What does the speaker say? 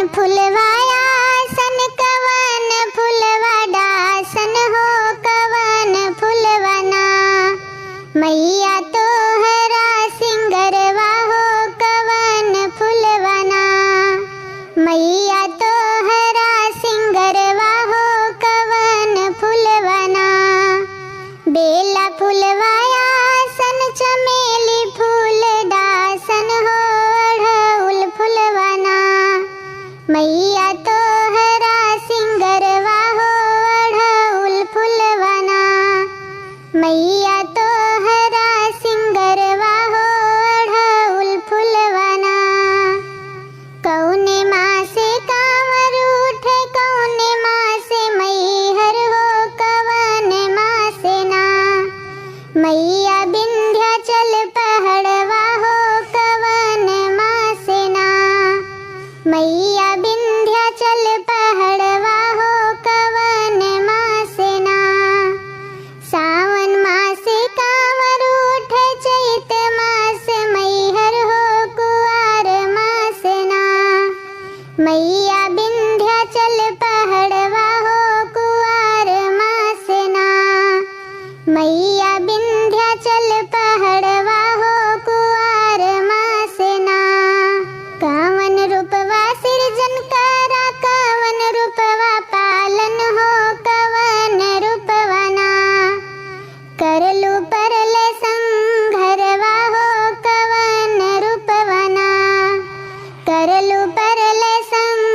फुलवाया सन कवन फुलवा डासन हो कवन फुलवना। मैया तोहरा सिंगरवा हो कवन फुलवना। मैया तोहरा सिंगरवा हो कवन फुलवना। बेला फुलवाया सन चमेली फूल दासन हो अढ़उल फुलवना। मैया तोहरा सिंगरवा हो अढ़उल फुलवना। मैया तोहरा सिंगरवा हो अढ़उल फुलवना। कौने माँ से कांवर उठे कौने माँ से मैहर हो कवन माँ से ना। मैया विंध्याचल पहाड़वा हो कवन माँ से ना। मैया विंध्याचल पहाड़वा हो कवन माँ से ना। सावन माँ से कांवर उठे चैत माँ से मैहर हो कुआर माँ से ना। मैया विंध्याचल पहाड़वा हो कुआर माँ से ना। मैया विंध्याचल पहाड़वा हो कुआर माँ से ना। कावन रूपवा सृजन करा कवन रूपवा पालन हो कवन रूपवना। करलू परले संघरवा हो कवन रूपवना। करलू परले संग